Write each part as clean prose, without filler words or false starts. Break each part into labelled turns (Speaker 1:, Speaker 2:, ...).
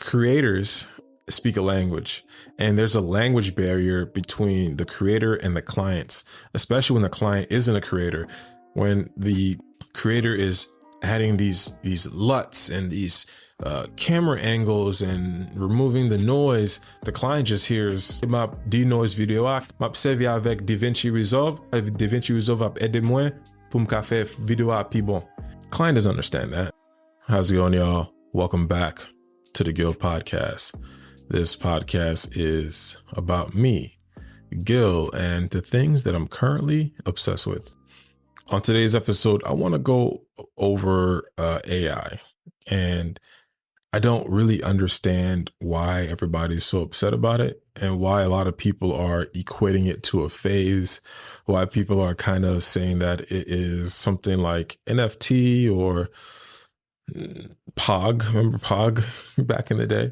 Speaker 1: creators speak a language, and there's a language barrier between the creator and the clients, especially when the client isn't a creator. When the creator is adding these LUTs and these camera angles and removing the noise, the client just hears ma denoise video m'a servi avec DaVinci Resolve. DaVinci Resolve a aidé moi pour me faire video a pi bon. Client doesn't understand that. How's it going, y'all? Welcome back to the Guil Podcast. This podcast is about me, Guil, and the things that I'm currently obsessed with. On today's episode, I want to go over AI, and I don't really understand why everybody's so upset about it and why a lot of people are equating it to a phase, why people are kind of saying that it is something like NFT or Pog. Remember Pog back in the day?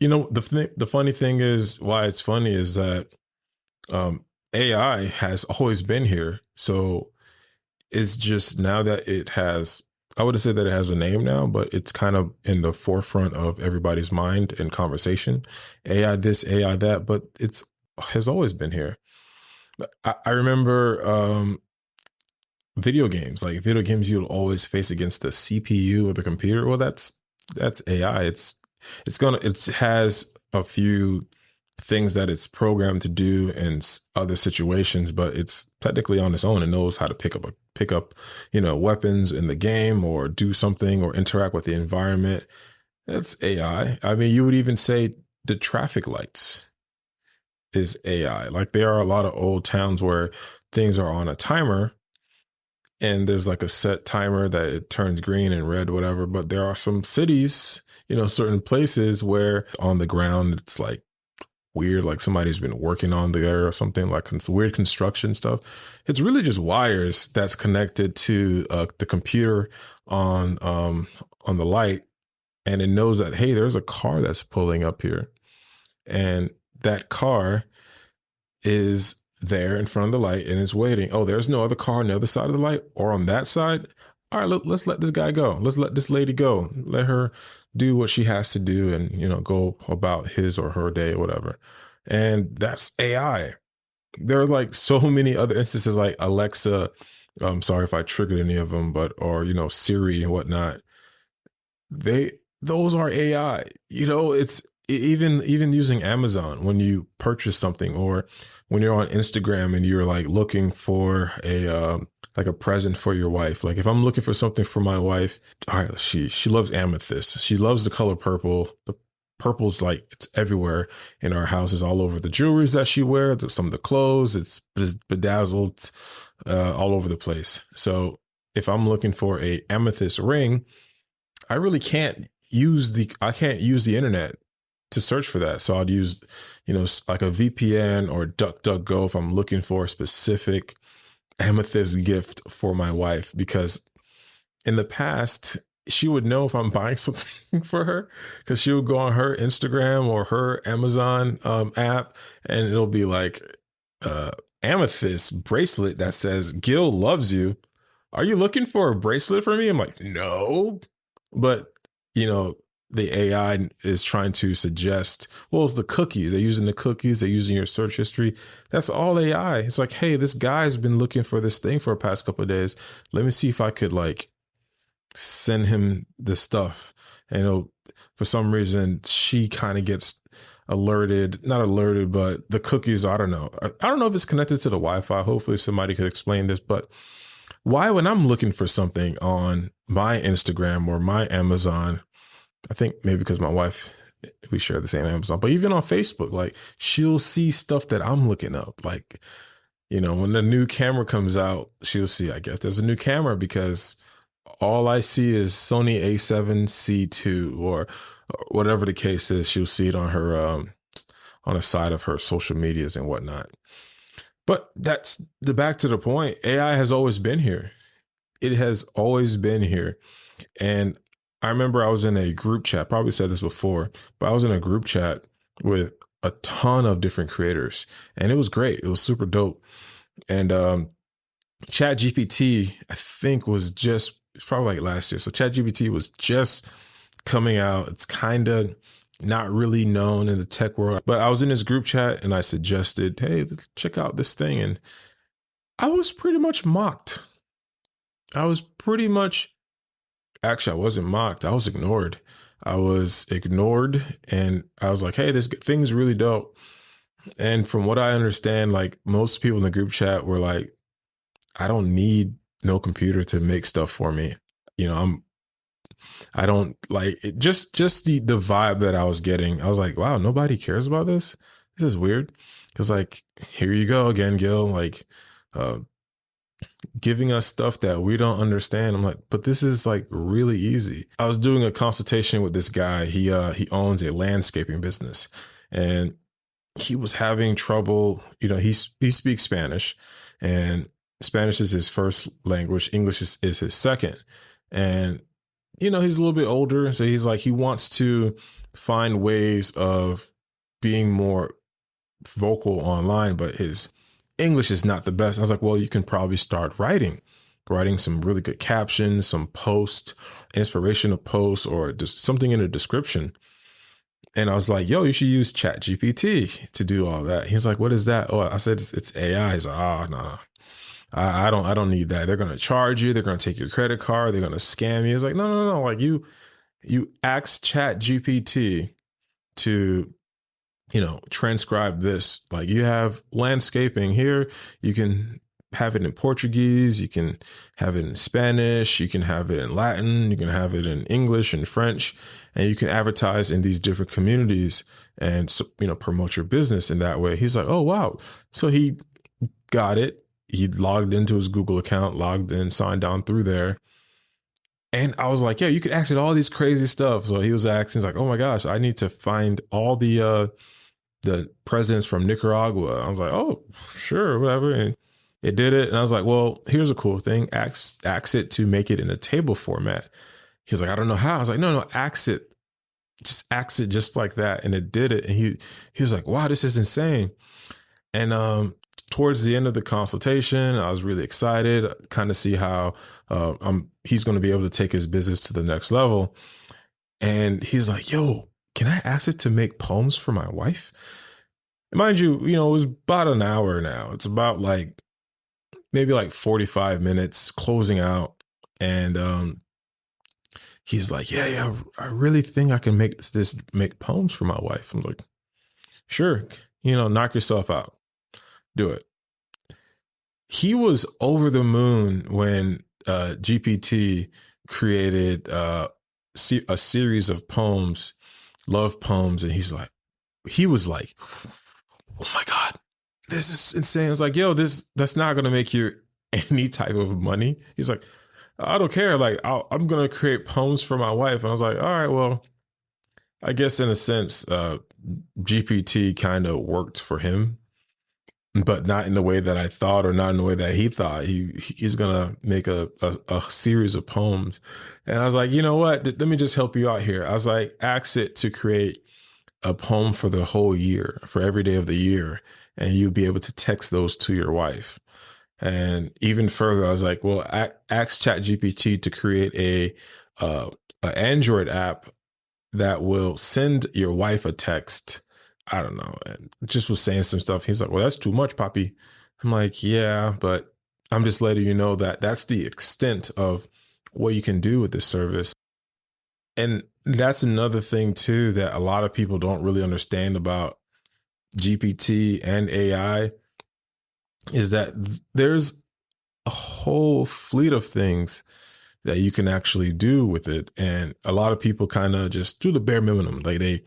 Speaker 1: You know, the funny thing is, why it's funny is that AI has always been here. So it's just now that it has, I would have said that it has a name now, but it's kind of in the forefront of everybody's mind and conversation. AI this, AI that, but it's has always been here. I remember video games you'll always face against the CPU or the computer. Well, that's AI. It has a few things that it's programmed to do in other situations, but it's technically on its own. It knows how to pick up, weapons in the game or do something or interact with the environment. That's AI. I mean, you would even say the traffic lights is AI. Like, there are a lot of old towns where things are on a timer and there's like a set timer that it turns green and red, whatever. But there are some cities, certain places where on the ground, it's like weird, like somebody's been working on there or something, like weird construction stuff. It's really just wires that's connected to the computer on the light. And it knows that, hey, there's a car that's pulling up here. And that car is there in front of the light and is waiting. Oh, there's no other car on the other side of the light or on that side. All right, let's let this guy go. Let's let this lady go. Let her do what she has to do and, go about his or her day or whatever. And that's AI. There are like so many other instances like Alexa. I'm sorry if I triggered any of them, or Siri and whatnot. Those are AI. It's even using Amazon when you purchase something, or when you're on Instagram and you're like looking for a present for your wife. Like, if I'm looking for something for my wife, all right, she loves amethyst. She loves the color purple. The purple's like, it's everywhere in our house. It's all over the jewelries that she wears, some of the clothes. It's bedazzled all over the place. So if I'm looking for a amethyst ring, I really can't use the internet to search for that. So I'd use, like a VPN or DuckDuckGo if I'm looking for a specific amethyst gift for my wife, because in the past, she would know if I'm buying something for her, because she would go on her Instagram or her Amazon app, and it'll be like amethyst bracelet that says Guil loves you. Are you looking for a bracelet for me? I'm like, no. But, the AI is trying to suggest, well, it's the cookies. They're using the cookies. They're using your search history. That's all AI. It's like, hey, this guy's been looking for this thing for the past couple of days. Let me see if I could like send him this stuff. And for some reason, she kind of gets not alerted, but the cookies, I don't know. I don't know if it's connected to the Wi-Fi. Hopefully somebody could explain this, but why, when I'm looking for something on my Instagram or my Amazon, I think maybe because my wife, we share the same Amazon, but even on Facebook, like, she'll see stuff that I'm looking up. Like, when the new camera comes out, she'll see, I guess there's a new camera, because all I see is Sony A7C2 or whatever the case is. She'll see it on her, on the side of her social medias and whatnot. But that's back to the point. AI has always been here. It has always been here. And I remember I was in a group chat, probably said this before, but I was in a group chat with a ton of different creators, and it was great. It was super dope. And ChatGPT, I think, it's probably like last year. So ChatGPT was just coming out. It's kind of not really known in the tech world. But I was in this group chat and I suggested, hey, let's check out this thing. And I was pretty much mocked. I was pretty much, actually, I wasn't mocked. I was ignored. I was ignored. And I was like, hey, this thing's really dope. And from what I understand, like most people in the group chat were like, I don't need no computer to make stuff for me. I don't like it. Just the vibe that I was getting. I was like, wow, nobody cares about this. This is weird. Cause like, here you go again, Gil, like, giving us stuff that we don't understand. I'm like, but this is like really easy. I was doing a consultation with this guy. He owns a landscaping business and he was having trouble. He speaks Spanish and Spanish is his first language. English is his second. And, he's a little bit older. So he's like, he wants to find ways of being more vocal online, but his English is not the best. I was like, well, you can probably start writing some really good captions, some posts, inspirational posts, or just something in the description. And I was like, yo, you should use Chat GPT to do all that. He's like, what is that? Oh, I said, it's AI. He's like, no. I don't need that. They're going to charge you. They're going to take your credit card. They're going to scam you. It's like, no. Like you ask Chat GPT to, transcribe this. Like you have landscaping here. You can have it in Portuguese. You can have it in Spanish. You can have it in Latin. You can have it in English and French, and you can advertise in these different communities and, promote your business in that way. He's like, oh, wow. So he got it. He logged into his Google account, logged in, signed on through there. And I was like, yeah, you could ask it all these crazy stuff. So he was asking, he's like, oh my gosh, I need to find all the presidents from Nicaragua. I was like, oh, sure, whatever. And it did it. And I was like, well, here's a cool thing. Ask it to make it in a table format. He's like, I don't know how. I was like, no, ask it. Just ask it just like that. And it did it. And he was like, wow, this is insane. And towards the end of the consultation, I was really excited, kind of see how he's going to be able to take his business to the next level. And he's like, yo, can I ask it to make poems for my wife? And mind you, it was about an hour now. It's about maybe 45 minutes closing out. And he's like, yeah, I really think I can make poems for my wife. I'm like, sure, knock yourself out. Do it. He was over the moon when GPT created a series of poems, love poems. And he was like, oh my God, this is insane. I was like, yo, that's not going to make you any type of money. He's like, I don't care. Like, I'm going to create poems for my wife. And I was like, all right, well, I guess in a sense, GPT kind of worked for him, but not in the way that I thought, or not in the way that he thought. He's going to make a series of poems. And I was like, you know what? Let me just help you out here. I was like, ask it to create a poem for the whole year, for every day of the year. And you'll be able to text those to your wife. And even further, I was like, well, ask ChatGPT to create a Android app that will send your wife a text. I don't know. And just was saying some stuff. He's like, well, that's too much, Poppy. I'm like, yeah, but I'm just letting you know that that's the extent of what you can do with this service. And that's another thing too, that a lot of people don't really understand about GPT and AI, is that there's a whole fleet of things that you can actually do with it. And a lot of people kind of just do the bare minimum. Like they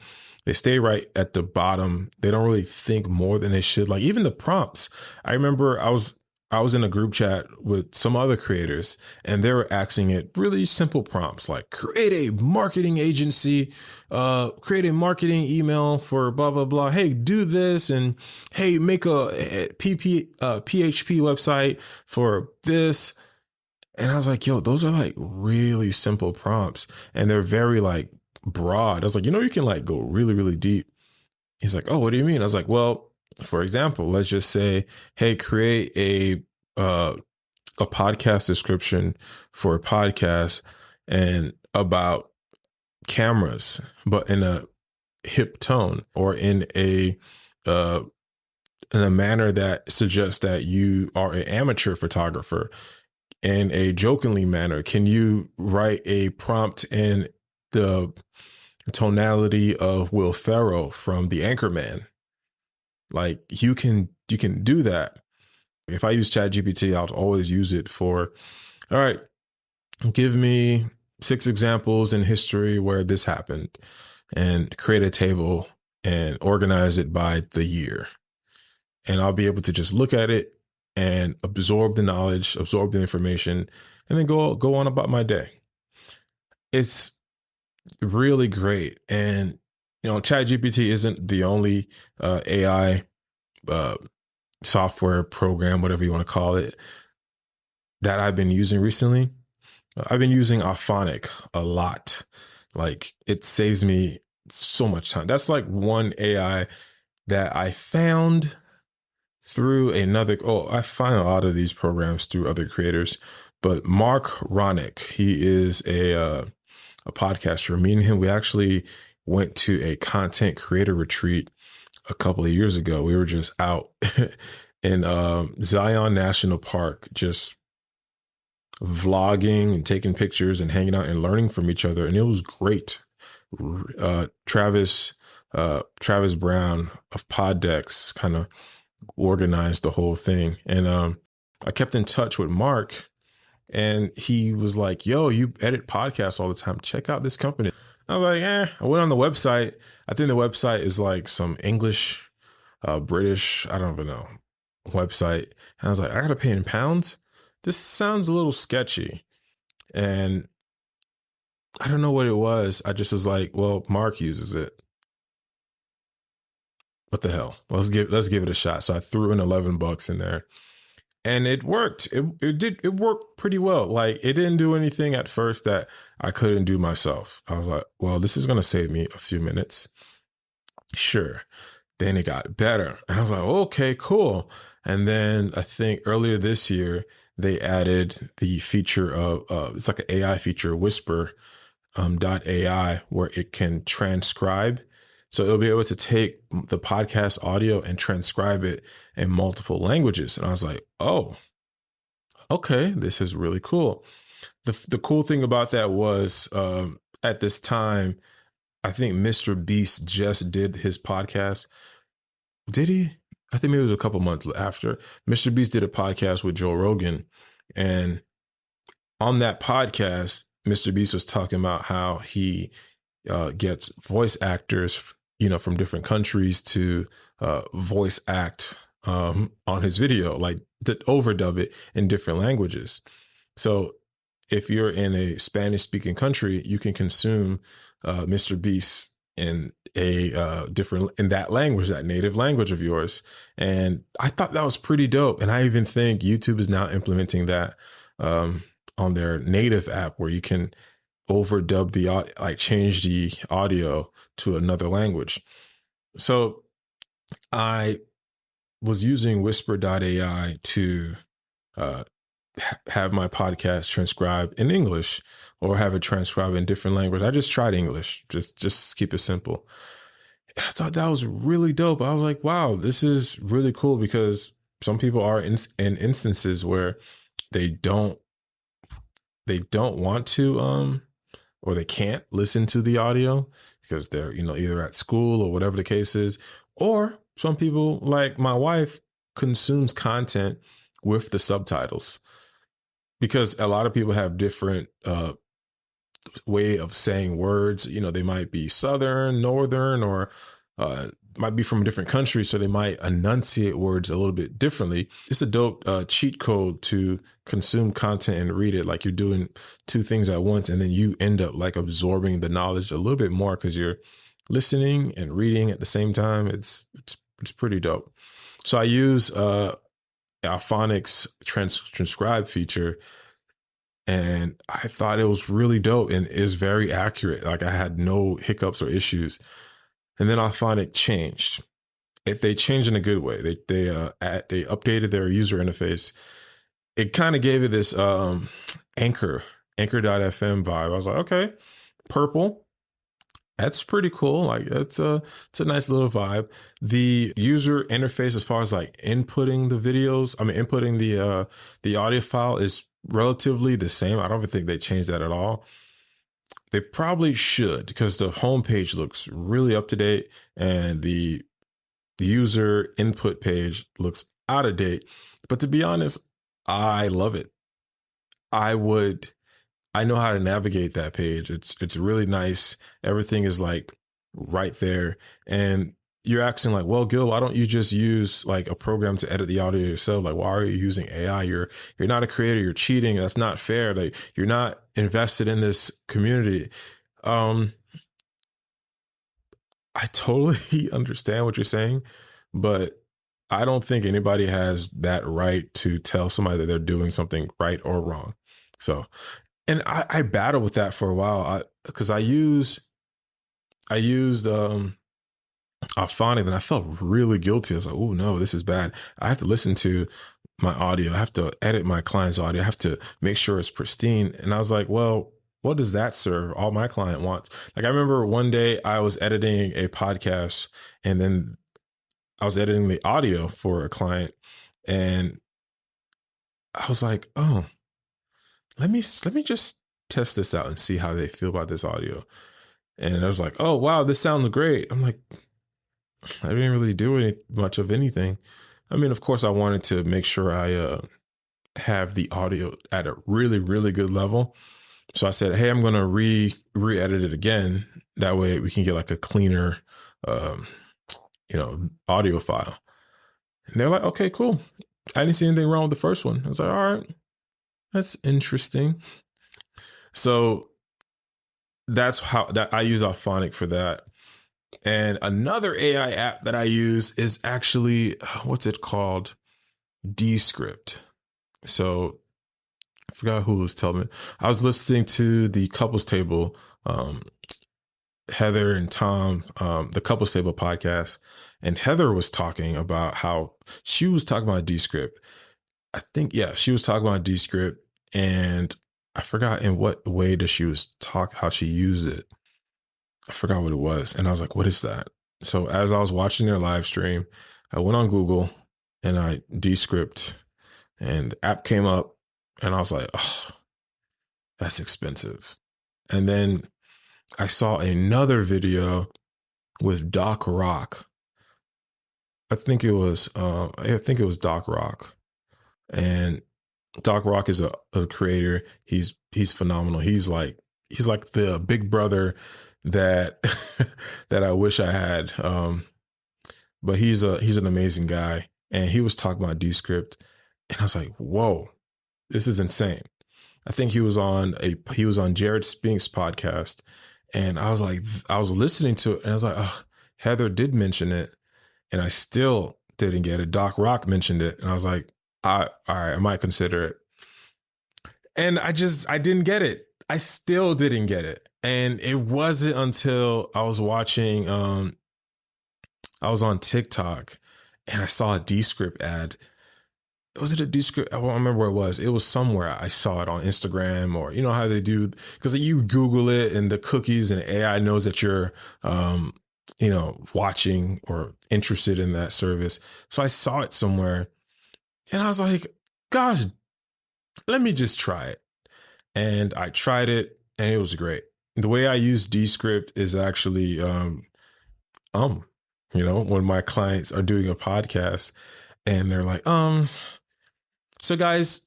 Speaker 1: stay right at the bottom. They don't really think more than they should. Like even the prompts. I remember I was in a group chat with some other creators, and they were asking it really simple prompts like create a marketing agency, create a marketing email for blah, blah, blah. Hey, do this. And hey, make a PHP website for this. And I was like, yo, those are like really simple prompts, and they're very like broad. I was like, you can like go really, really deep. He's like, oh, what do you mean? I was like, well, for example, let's just say, hey, create a podcast description for a podcast and about cameras, but in a hip tone or uh, in a manner that suggests that you are an amateur photographer. In a jokingly manner, can you write a prompt in the tonality of Will Ferrell from The Anchorman? Like you can do that. If I use ChatGPT, I'll always use it for, all right, give me 6 examples in history where this happened, and create a table and organize it by the year. And I'll be able to just look at it and absorb the knowledge, absorb the information, and then go on about my day. It's really great. And, ChatGPT isn't the only AI software program, whatever you want to call it, that I've been using recently. I've been using Auphonic a lot. Like it saves me so much time. That's like one AI that I found through another. Oh, I find a lot of these programs through other creators, but Mark Ronick, he is a podcaster. Me and him, we actually went to a content creator retreat a couple of years ago. We were just out in Zion National Park, just vlogging and taking pictures and hanging out and learning from each other. And it was great. Travis Brown of Poddex kind of organized the whole thing. And I kept in touch with Mark, and he was like, yo, you edit podcasts all the time. Check out this company. I was like, I went on the website. I think the website is like some English, British, I don't even know, website. And I was like, I got to pay in pounds. This sounds a little sketchy. And I don't know what it was. I just was like, well, Mark uses it. What the hell? Let's give it a shot. So I threw in $11 in there, and it worked. It worked pretty well. Like it didn't do anything at first that I couldn't do myself. I was like, well, this is going to save me a few minutes. Sure. Then it got better. And I was like, okay, cool. And then I think earlier this year, they added the feature of, it's like an AI feature, Whisper .ai, where it can transcribe. So it'll be able to take the podcast audio and transcribe it in multiple languages. And I was like, oh, okay, this is really cool. The cool thing about that was at this time, I think Mr. Beast just did his podcast. Did he? I think maybe it was a couple months after. Mr. Beast did a podcast with Joe Rogan. And on that podcast, Mr. Beast was talking about how he gets voice actors, from different countries to voice act on his video, like to overdub it in different languages. So if you're in a Spanish speaking country, you can consume Mr. Beast in a different, in that language, that native language of yours. And I thought that was pretty dope. And I even think YouTube is now implementing that on their native app, where you can overdub the audio, like change the audio to another language. So I was using Whisper.ai to have my podcast transcribed in English, or have it transcribed in different language. I just tried English, just keep it simple. And I thought that was really dope. I was like, wow, this is really cool, because some people are in instances where they don't want to, or they can't listen to the audio because they're, either at school or whatever the case is. Or some people, like my wife, consumes content with the subtitles, because a lot of people have different way of saying words. They might be Southern, Northern, or might be from a different country, so they might enunciate words a little bit differently. It's a dope cheat code to consume content and read it. Like you're doing two things at once, and then you end up like absorbing the knowledge a little bit more because you're listening and reading at the same time. It's pretty dope. So I use Alphonic's transcribe feature, and I thought it was really dope and is very accurate. Like I had no hiccups or issues. And then Alphonic changed. If they changed in a good way, they updated their user interface. It kind of gave it this Anchor.fm vibe. I was like, okay, purple. That's pretty cool. Like it's a nice little vibe. The user interface as far as like inputting the videos, I mean inputting the audio file is relatively the same. I don't even think they changed that at all. They probably should because the homepage looks really up to date and the user input page looks out of date. But to be honest, I love it. I would I know how to navigate that page. It's really nice. Everything is like right there. And you're asking like, well, Gil, why don't you just use like a program to edit the audio yourself? Like, why are you using AI? You're not a creator. You're cheating. That's not fair. Like, you're not invested in this community. Um, I totally understand what you're saying, but I don't think anybody has that right to tell somebody that they're doing something right or wrong. So, and I battled with that for a while because I used Alphonic and I felt really guilty. I was like, oh no, this is bad. I have to listen to my audio. I have to edit my client's audio. I have to make sure it's pristine. And I was like, well, what does that serve? All my client wants. Like I remember one day I was editing a podcast and then I was editing the audio for a client and I was like, oh, let me just test this out and see how they feel about this audio. And I was like, oh wow, this sounds great. I'm like, I didn't really do much of anything. I mean, of course, I wanted to make sure I have the audio at a really, really good level. So I said, hey, I'm going to re-edit it again. That way we can get like a cleaner, um, audio file. And they're like, okay, cool. I didn't see anything wrong with the first one. I was like, all right, that's interesting. So that's how that I use Alphonic for that. And another AI app that I use is actually, what's it called? Descript. So I forgot who was telling me. I was listening to the Couples Table, Heather and Tom, the Couples Table podcast. And Heather was talking about how she was talking about Descript. I think, yeah, she was talking about Descript. And I forgot in what way that she was how she used it. I forgot what it was. And I was like, what is that? So as I was watching their live stream, I went on Google and I Descript and the app came up and I was like, oh, that's expensive. And then I saw another video with Doc Rock. I think it was Doc Rock. And Doc Rock is a creator. He's phenomenal. He's like the big brother that that I wish I had. But he's an amazing guy. And he was talking about Descript. And I was like, whoa, this is insane. I think he was on Jared Spink's podcast. And I was like, I was listening to it and I was like, oh, Heather did mention it. And I still didn't get it. Doc Rock mentioned it. And I was like, all right, I might consider it. And I didn't get it. I still didn't get it. And it wasn't until I was watching, I was on TikTok and I saw a Descript ad. Was it a Descript? I don't remember where it was. It was somewhere. I saw it on Instagram or, you know how they do, because you Google it and the cookies and AI knows that you're, watching or interested in that service. So I saw it somewhere and I was like, gosh, let me just try it. And I tried it and it was great. The way I use Descript is actually, when my clients are doing a podcast and they're like, so guys,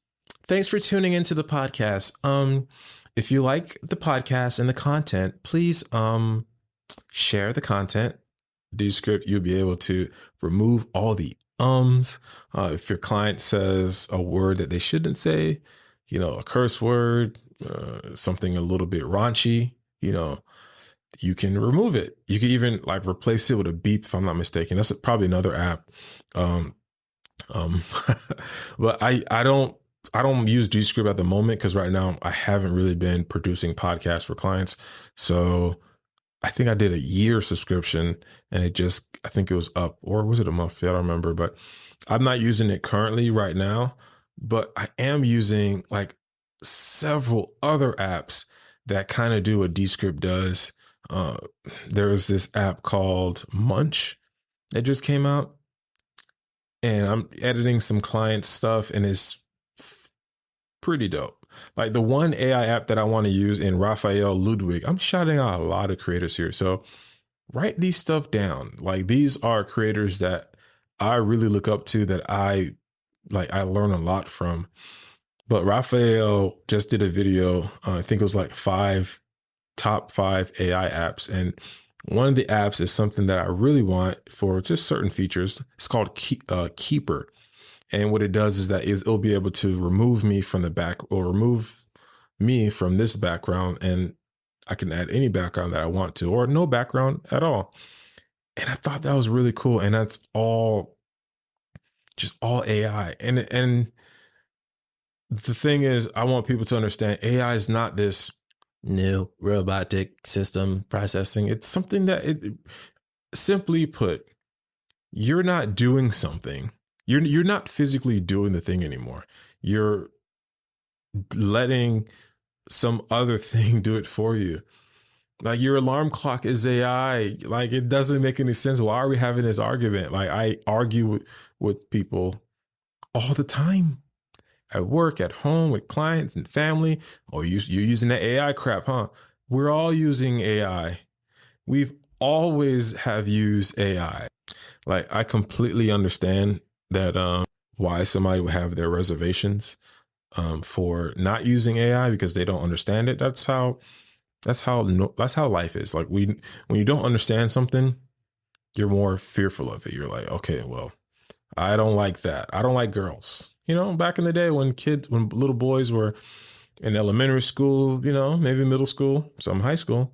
Speaker 1: thanks for tuning into the podcast. If you like the podcast and the content, please, share the content. Descript, you'll be able to remove all the if your client says a word that they shouldn't say, a curse word, something a little bit raunchy, you can remove it. You can even like replace it with a beep, if I'm not mistaken. That's probably another app. But I don't use Descript at the moment because right now I haven't really been producing podcasts for clients. So I think I did a year subscription and I think it was up, or was it a month? I don't remember, but I'm not using it currently right now, but I am using like several other apps that kind of do what Descript does. Uh, there was this app called Munch that just came out, and I'm editing some client stuff, and it's pretty dope. Like the one AI app that I want to use in Raphael Ludwig, I'm shouting out a lot of creators here. So write these stuff down. Like these are creators that I really look up to, that I learn a lot from. But Raphael just did a video. I think it was like top five AI apps. And one of the apps is something that I really want for just certain features. It's called Keeper. And what it does is that it'll be able to remove me from the back, or remove me from this background. And I can add any background that I want to, or no background at all. And I thought that was really cool. And that's just all AI. And the thing is, I want people to understand AI is not this new robotic system processing. It's something that simply put, you're not doing something. You're not physically doing the thing anymore. You're letting some other thing do it for you. Like your alarm clock is AI. Like it doesn't make any sense. Why are we having this argument? Like I argue with people all the time, at work, at home, with clients and family. Oh, you're using that AI crap, huh? We're all using AI. We've always have used AI. Like I completely understand that why somebody would have their reservations for not using AI, because they don't understand it. That's how life is. Like when you don't understand something, you're more fearful of it. You're like, okay, well, I don't like that. I don't like girls. Back in the day when little boys were in elementary school, maybe middle school, some high school,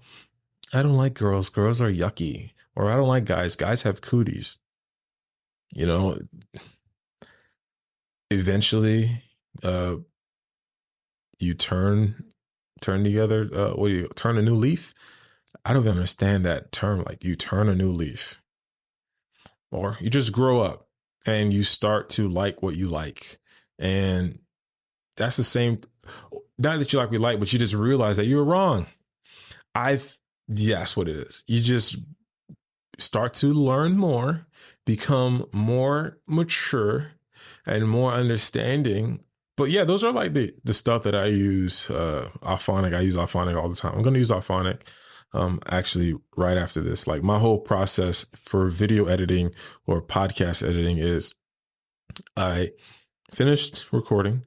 Speaker 1: I don't like girls. Girls are yucky. Or I don't like guys. Guys have cooties. Eventually, you turn together. You turn a new leaf? I don't even understand that term. Like you turn a new leaf, or you just grow up and you start to like what you like. And that's the same. Not that you like what you like, but you just realize that you were wrong. That's what it is. You just start to learn more, become more mature and more understanding. But yeah, those are like the stuff that I use. Alphonic. I use Alphonic all the time. I'm going to use Alphonic actually right after this. Like my whole process for video editing or podcast editing is I finished recording,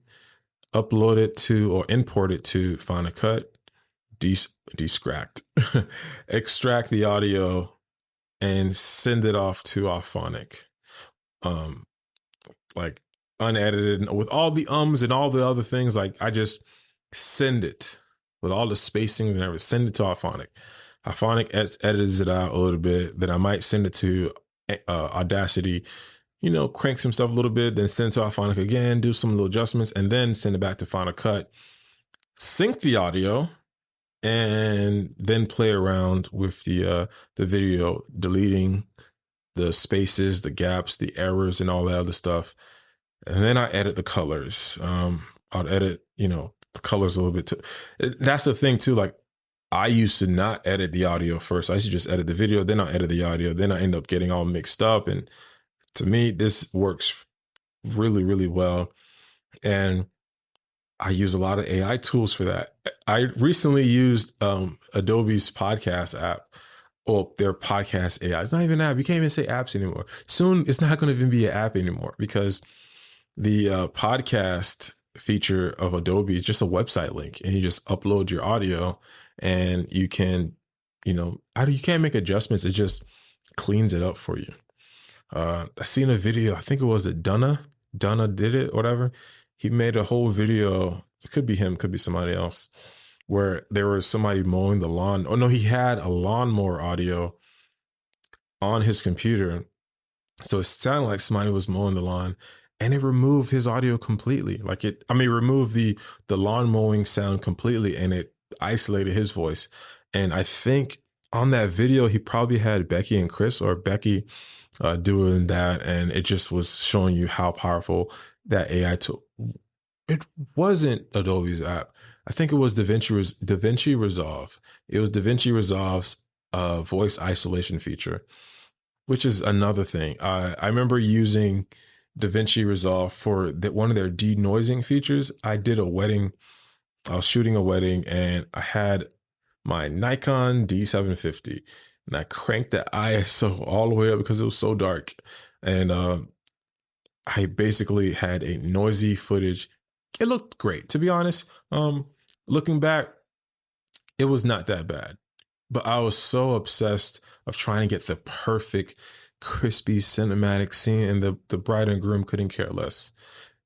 Speaker 1: upload it to or import it to Final Cut, extract the audio, and send it off to Alphonic, like unedited with all the ums and all the other things. Like I just send it with all the spacing and everything, send it to Alphonic. Alphonic edits it out a little bit. Then I might send it to Audacity, crank some stuff a little bit, then send it to Alphonic again, do some little adjustments, and then send it back to Final Cut, sync the audio, and then play around with the video, deleting the spaces, the gaps, the errors, and all that other stuff. And then I edit the colors. I'll edit, the colors a little bit too. That's the thing too. Like I used to not edit the audio first. I used to just edit the video, then I'll edit the audio. Then I end up getting all mixed up. And to me, this works really, really well. And I use a lot of AI tools for that. I recently used Adobe's podcast app, or their podcast AI. It's not even an app. You can't even say apps anymore. Soon, it's not going to even be an app anymore, because the podcast feature of Adobe is just a website link, and you just upload your audio, and you can, you can't make adjustments. It just cleans it up for you. I seen a video. I think it was Dunna did it, whatever. He made a whole video. It could be him, could be somebody else, where there was somebody mowing the lawn. Oh no, he had a lawnmower audio on his computer. So it sounded like somebody was mowing the lawn, and it removed his audio completely. Removed the lawn mowing sound completely, and it isolated his voice. And I think on that video, he probably had Becky and Chris, or Becky doing that. And it just was showing you how powerful that AI tool. It wasn't Adobe's app. I think it was DaVinci Resolve. It was DaVinci Resolve's voice isolation feature, which is another thing. I remember using DaVinci Resolve for one of their denoising features. I did a wedding. I was shooting a wedding and I had my Nikon D750 and I cranked the ISO all the way up because it was so dark. And I basically had a noisy footage. It looked great, to be honest. Looking back, it was not that bad, but I was so obsessed of trying to get the perfect, crispy cinematic scene, and the bride and groom couldn't care less.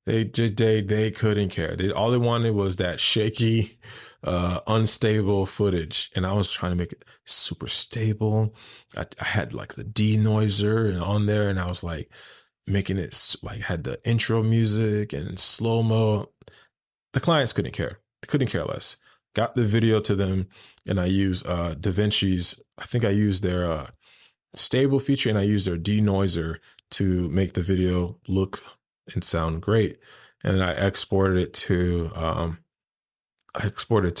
Speaker 1: They couldn't care. All they wanted was that shaky, unstable footage, and I was trying to make it super stable. I had like the denoiser and on there, and I was like making it like had the intro music and slow mo. The clients couldn't care. They couldn't care less. Got the video to them, and I use DaVinci's. I think I used their stable feature, and I used their denoiser to make the video look and sound great. And I exported it to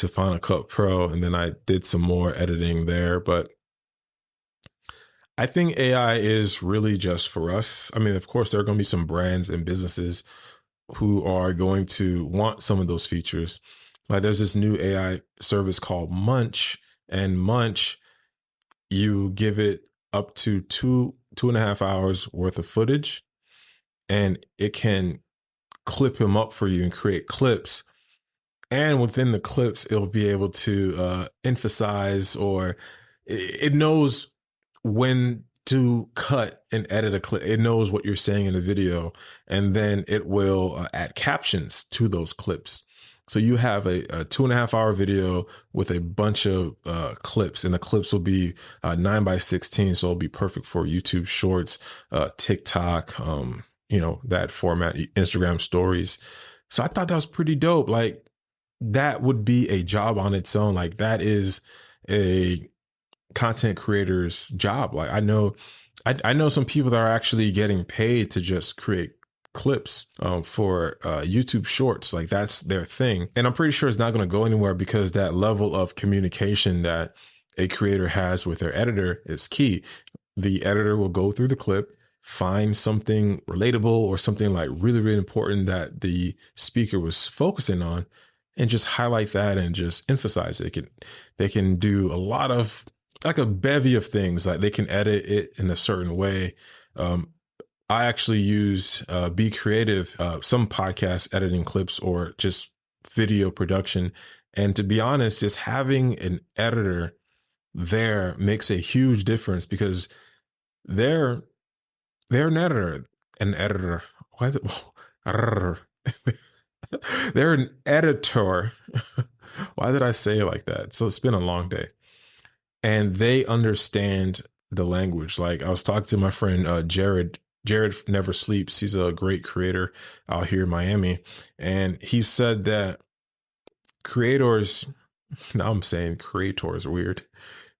Speaker 1: Final Cut Pro, and then I did some more editing there. But I think AI is really just for us. I mean, of course, there are going to be some brands and businesses who are going to want some of those features. Like there's this new AI service called Munch, and Munch, you give it up to 2.5 hours worth of footage, and it can clip them up for you and create clips. And within the clips, it'll be able to emphasize, or it knows when to cut and edit a clip. It knows what you're saying in the video, and then it will add captions to those clips. So you have a 2.5 hour video with a bunch of clips, and the clips will be 9:16. So it'll be perfect for YouTube Shorts, TikTok, that format, Instagram stories. So I thought that was pretty dope. Like that would be a job on its own. Like that is a content creator's job. Like I know some people that are actually getting paid to just create clips for YouTube Shorts. Like that's their thing. And I'm pretty sure it's not going to go anywhere, because that level of communication that a creator has with their editor is key. The editor will go through the clip, find something relatable or something like really, really important that the speaker was focusing on, and just highlight that and just emphasize it. They can do a lot of, like a bevy of things. Like they can edit it in a certain way. I actually use Be Creative, some podcast editing clips or just video production. And to be honest, just having an editor there makes a huge difference, because they're an editor. Why is it? They're an editor. Why did I say it like that? So it's been a long day. And they understand the language. Like I was talking to my friend Jared Never Sleeps. He's a great creator out here in Miami. And he said that creators, now I'm saying creators, weird.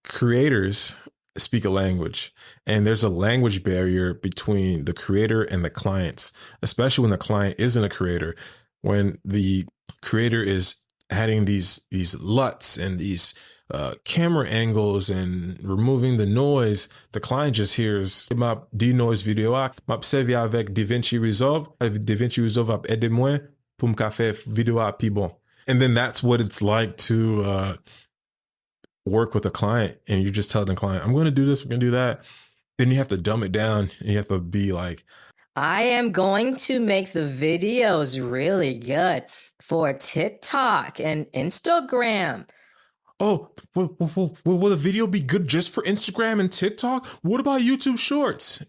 Speaker 1: Creators speak a language, and there's a language barrier between the creator and the clients, especially when the client isn't a creator. When the creator is adding these LUTs and these camera angles and removing the noise, the client just hears ma denoise vidéo m'a observé avec DaVinci Resolve. DaVinci Resolve a aidé moi pour me faire vidéo plus bon. And then that's what it's like to work with a client, and you just tell the client, I'm going to do this, we're going to do that. Then you have to dumb it down, and you have to be like,
Speaker 2: I am going to make the videos really good for TikTok and Instagram.
Speaker 1: Oh, will the video be good just for Instagram and TikTok? What about YouTube Shorts?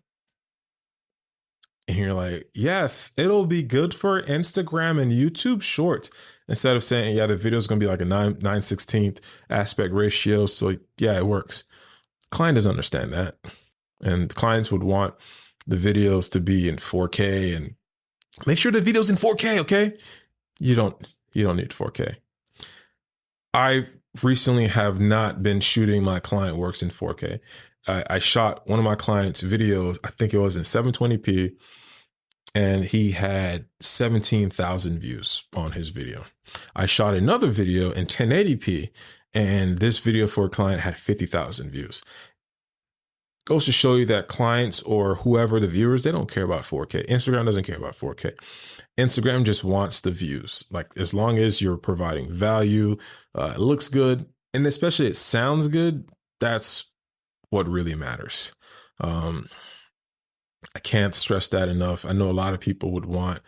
Speaker 1: And you're like, yes, it'll be good for Instagram and YouTube Shorts. Instead of saying, yeah, the video is going to be like a 9/16 aspect ratio. So yeah, it works. Client doesn't understand that. And clients would want the videos to be in 4K, and make sure the video's in 4K. Okay. You don't need 4K. I recently have not been shooting my client works in 4K. I shot one of my clients' videos, I think it was in 720p, and he had 17,000 views on his video. I shot another video in 1080p, And this video for a client had 50,000 views. Goes to show you that clients or whoever the viewers, they don't care about 4K. Instagram doesn't care about 4K. Instagram just wants the views. Like, as long as you're providing value, it looks good, and especially it sounds good, that's what really matters. I can't stress that enough. I know a lot of people would want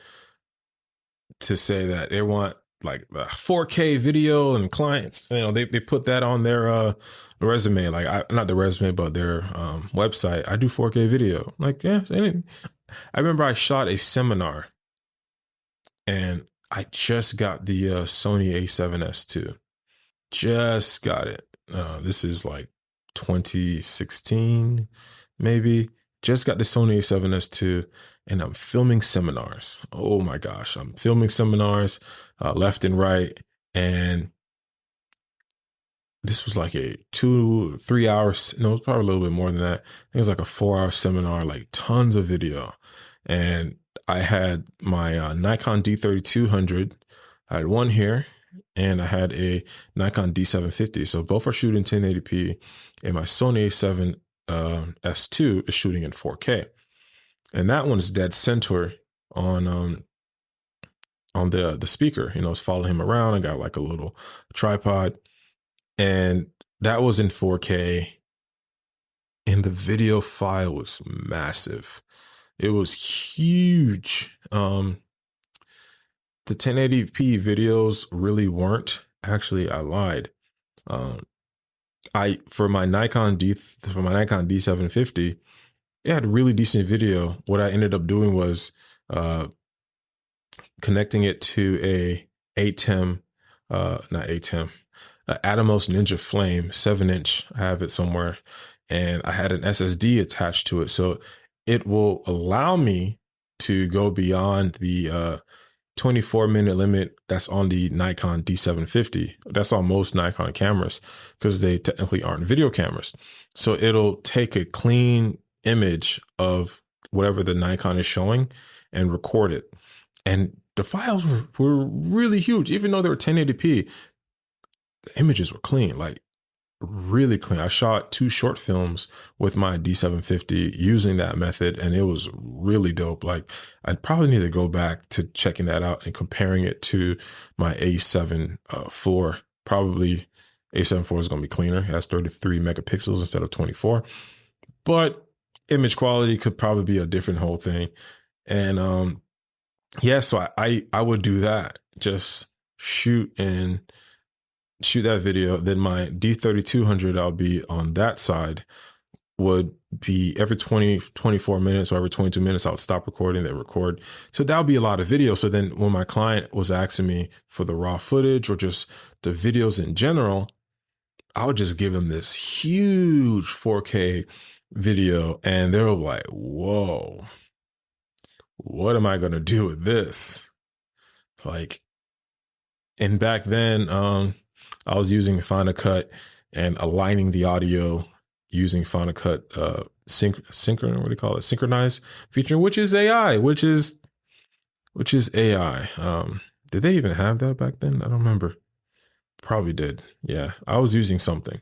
Speaker 1: to say that they want like a 4K video, and clients, they put that on their resume, like not the resume, but their website. I do 4K video. Like, yeah. I remember I shot a seminar, and I just got the Sony A7S II. Just got it. This is like 2016, maybe. Just got the Sony A7S II, and I'm filming seminars. Oh my gosh, I'm filming seminars left and right. And this was like a 2-3 hours. No, it was probably a little bit more than that. I think it was like a 4-hour seminar, like tons of video. And I had my Nikon D3200. I had one here, and I had a Nikon D750. So both are shooting 1080p, and my Sony A7 S2 is shooting in 4K. And that one's dead center on the speaker. It's following him around. I got like a little tripod, and that was in 4K. And the video file was massive. It was huge. The 1080p videos really weren't. Actually, I lied. For my Nikon D750, it had really decent video. What I ended up doing was connecting it to a Atomos Ninja Flame 7-inch. I have it somewhere, and I had an SSD attached to it, so it will allow me to go beyond the 24-minute limit that's on the Nikon D750. That's on most Nikon cameras, because they technically aren't video cameras. So it'll take a clean image of whatever the Nikon is showing and record it. And the files were really huge. Even though they were 1080p, the images were clean, like really clean. I shot 2 short films with my D750 using that method, and it was really dope. Like, I'd probably need to go back to checking that out and comparing it to my A7 IV. Probably A7 IV is going to be cleaner. It has 33 megapixels instead of 24, but image quality could probably be a different whole thing. And so I would do that. Just shoot that video. Then my D3200, I'll be on that side, would be every 24 minutes or every 22 minutes, I would stop recording, then record. So that would be a lot of video. So then when my client was asking me for the raw footage or just the videos in general, I would just give them this huge 4K video, and they were like, whoa, what am I going to do with this? Like, and back then, I was using Final Cut and aligning the audio using Final Cut synchronize feature, which is AI. Did they even have that back then? I don't remember. Probably did. Yeah, I was using something,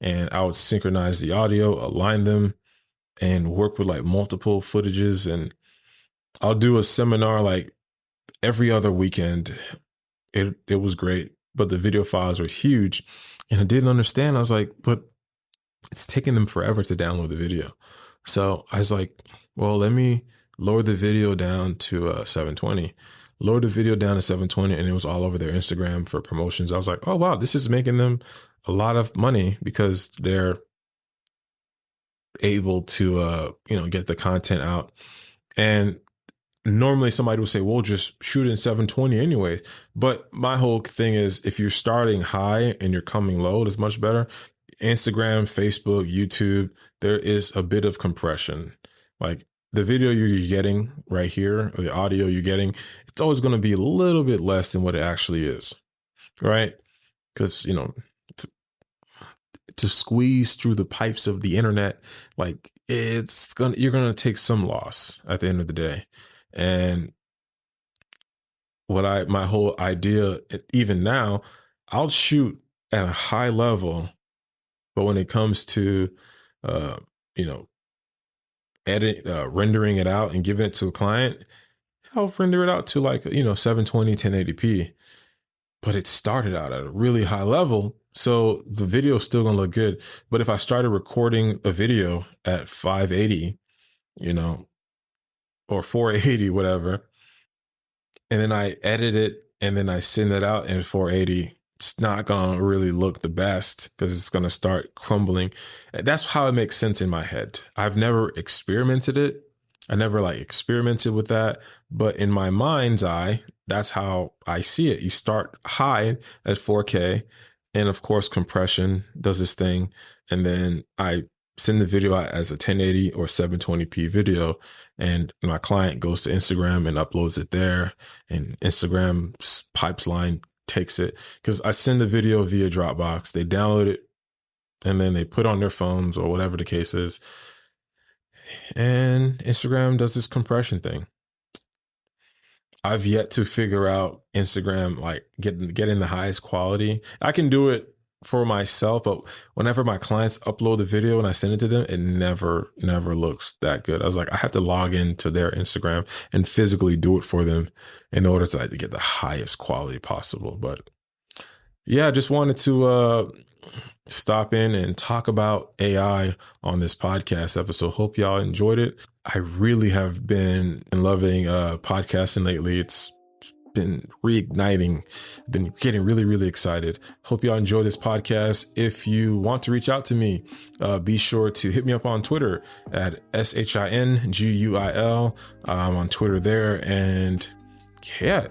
Speaker 1: and I would synchronize the audio, align them, and work with like multiple footages. And I'll do a seminar like every other weekend. It was great, but the video files were huge, and I didn't understand. I was like, but it's taking them forever to download the video. So I was like, well, let me lower the video down to 720. Lower the video down to 720, and it was all over their Instagram for promotions. I was like, oh, wow, this is making them a lot of money because they're able to, get the content out. And normally somebody would say, well, just shoot in 720 anyway. But my whole thing is, if you're starting high and you're coming low, it's much better. Instagram, Facebook, YouTube, there is a bit of compression. Like, the video you're getting right here, or the audio you're getting, it's always going to be a little bit less than what it actually is, right? Because, to squeeze through the pipes of the internet, like, you're going to take some loss at the end of the day. And my whole idea, even now, I'll shoot at a high level, but when it comes to, uh, you know, rendering it out and giving it to a client, I'll render it out to like, 720, 1080p, but it started out at a really high level. So the video is still going to look good. But if I started recording a video at 580, or 480, whatever, and then I edit it and then I send it out in 480, it's not going to really look the best because it's going to start crumbling. That's how it makes sense in my head. I've never experimented it. I never experimented with that. But in my mind's eye, that's how I see it. You start high at 4K. And of course, compression does this thing. And then I send the video out as a 1080 or 720p video. And my client goes to Instagram and uploads it there. And Instagram's pipeline takes it because I send the video via Dropbox. They download it and then they put on their phones or whatever the case is. And Instagram does this compression thing. I've yet to figure out Instagram, getting the highest quality. I can do it for myself, but whenever my clients upload the video and I send it to them, it never looks that good. I was like, I have to log into their Instagram and physically do it for them in order to get the highest quality possible. But yeah, I just wanted to stop in and talk about AI on this podcast episode. Hope y'all enjoyed it. I really have been loving podcasting lately. It's been reigniting, been getting really, really excited. Hope y'all enjoy this podcast. If you want to reach out to me, be sure to hit me up on Twitter at SHINGUIL. I'm on Twitter there. And yeah,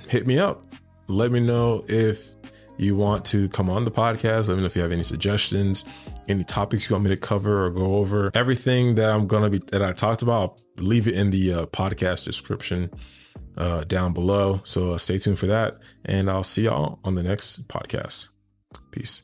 Speaker 1: hit me up. Let me know if you want to come on the podcast. Let me know if you have any suggestions, any topics you want me to cover or go over. Everything that I talked about, I'll leave it in the podcast description down below. So stay tuned for that. And I'll see y'all on the next podcast. Peace.